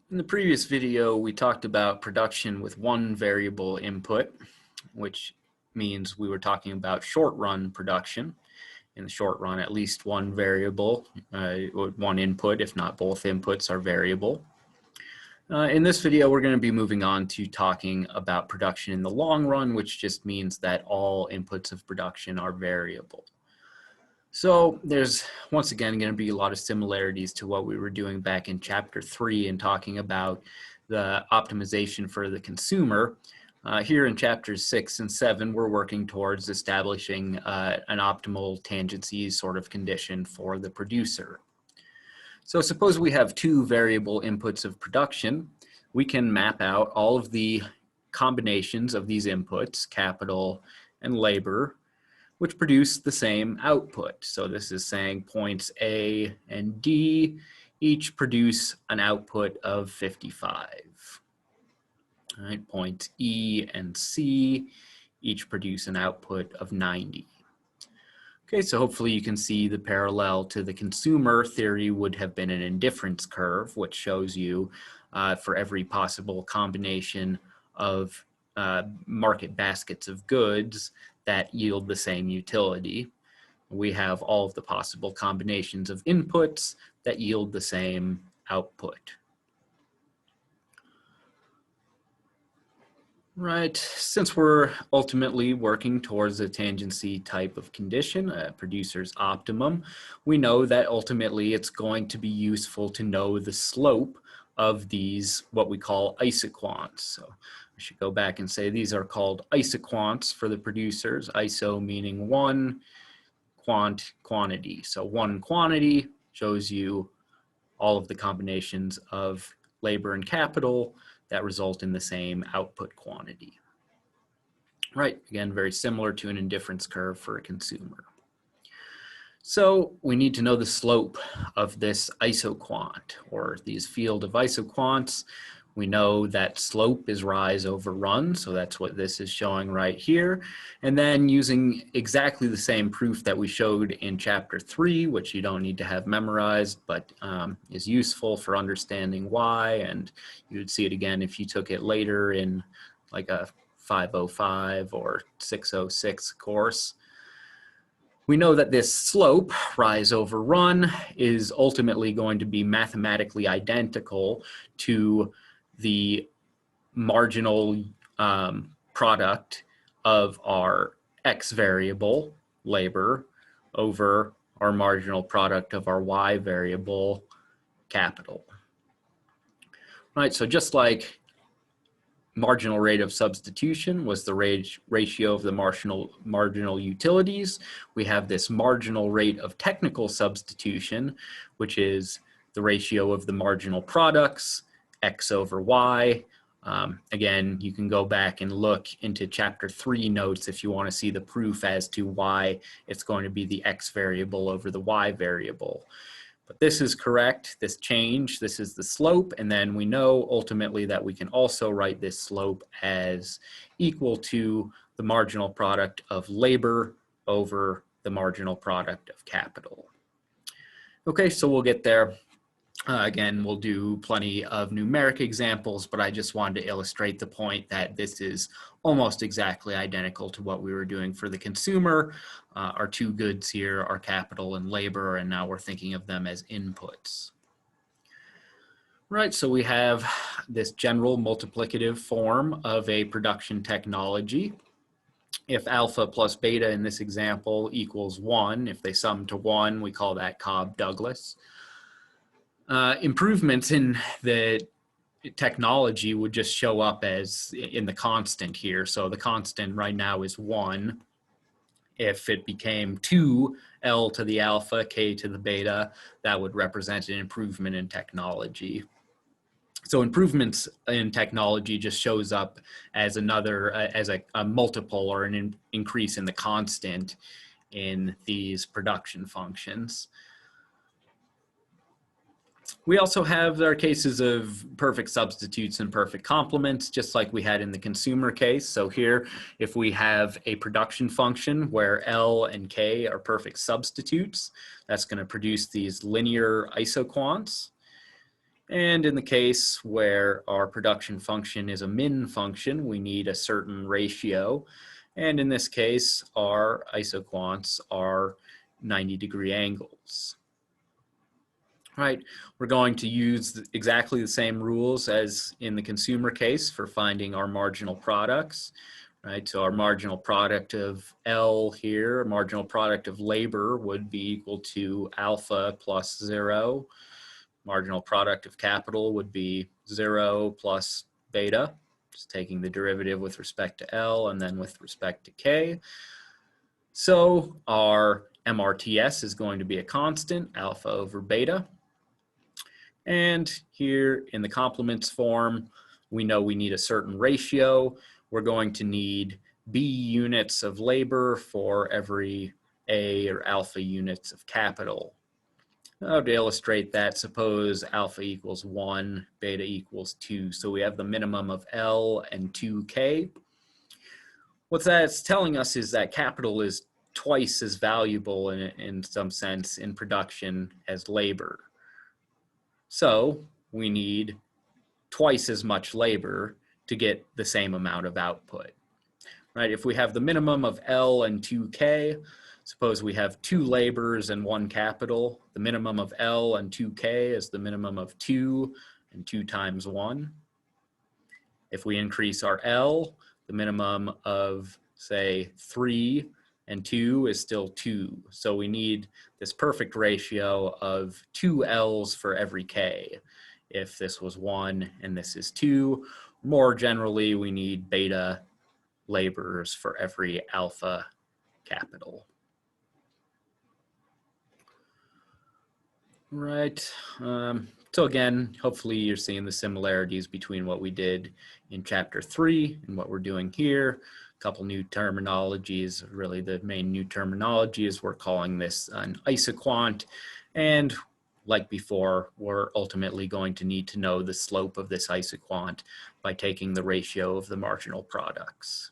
In the previous video, we talked about production with one variable input, which means we were talking about short-run production. In the short run, at least one variable, one input, if not both inputs, are variable. In this video, we're going to be moving on to talking about production in the long run, which just means that all inputs of production are variable. So there's once again going to be a lot of similarities to what we were doing back in chapter 3 and talking about the optimization for the consumer. Here in chapters 6 and 7, we're working towards establishing an optimal tangency sort of condition for the producer. So suppose we have two variable inputs of production. We can map out all of the combinations of these inputs, capital and labor, which produce the same output. So this is saying points A and D each produce an output of 55. All right, points E and C each produce an output of 90. Okay, so hopefully you can see the parallel to the consumer theory would have been an indifference curve, which shows you for every possible combination of market baskets of goods that yield the same utility. We have all of the possible combinations of inputs that yield the same output. Right, since we're ultimately working towards a tangency type of condition, a producer's optimum, we know that ultimately it's going to be useful to know the slope of these, what we call isoquants. So we should go back and say these are called isoquants for the producers, iso meaning one, quant, quantity. So one quantity shows you all of the combinations of labor and capital that result in the same output quantity. Right, again, very similar to an indifference curve for a consumer. So we need to know the slope of this isoquant, or these field of isoquants. We know that slope is rise over run, so that's what this is showing right here. And then using exactly the same proof that we showed in chapter 3, which you don't need to have memorized, but is useful for understanding why, and you would see it again if you took it later in like a 505 or 606 course. We know that this slope, rise over run, is ultimately going to be mathematically identical to the marginal product of our X variable, labor, over our marginal product of our Y variable, capital. Right, so just like marginal rate of substitution was the ratio of the marginal utilities, we have this marginal rate of technical substitution, which is the ratio of the marginal products, X over Y. Again, you can go back and look into chapter 3 notes if you want to see the proof as to why it's going to be the X variable over the Y variable. But this is correct, this change, this is the slope, and then we know ultimately that we can also write this slope as equal to the marginal product of labor over the marginal product of capital. Okay, so we'll get there. Again, we'll do plenty of numeric examples, but I just wanted to illustrate the point that this is almost exactly identical to what we were doing for the consumer. Our two goods here are capital and labor, and now we're thinking of them as inputs. Right, so we have this general multiplicative form of a production technology. If alpha plus beta in this example equals 1, if they sum to 1, we call that Cobb-Douglas. Improvements in the technology would just show up as in the constant here. So the constant right now is 1. If it became 2 L to the alpha, K to the beta, that would represent an improvement in technology. So improvements in technology just shows up as another, as a multiple or an increase in the constant in these production functions. We also have our cases of perfect substitutes and perfect complements, just like we had in the consumer case. So here, if we have a production function where L and K are perfect substitutes, that's going to produce these linear isoquants. And in the case where our production function is a min function, we need a certain ratio. And in this case, our isoquants are 90-degree angles. Right, we're going to use exactly the same rules as in the consumer case for finding our marginal products. Right, so our marginal product of L here, marginal product of labor would be equal to alpha plus 0. Marginal product of capital would be 0 plus beta, just taking the derivative with respect to L and then with respect to K. So our MRTS is going to be a constant, alpha over beta. And here in the complements form, we know we need a certain ratio. We're going to need B units of labor for every A or alpha units of capital. Now, to illustrate that, suppose alpha equals 1, beta equals 2. So we have the minimum of L and 2K. What that's telling us is that capital is twice as valuable in some sense in production as labor. So we need twice as much labor to get the same amount of output. Right? If we have the minimum of L and 2K, suppose we have 2 laborers and 1 capital, the minimum of L and 2K is the minimum of 2 and 2 times 1. If we increase our L, the minimum of, say, 3 and 2 is still 2. So we need this perfect ratio of 2 L's for every K. If this was 1 and this is 2, more generally, we need beta laborers for every alpha capital. Right. So again, hopefully you're seeing the similarities between what we did in chapter 3 and what we're doing here. A couple new terminologies. Really the main new terminology is we're calling this an isoquant. And like before, we're ultimately going to need to know the slope of this isoquant by taking the ratio of the marginal products.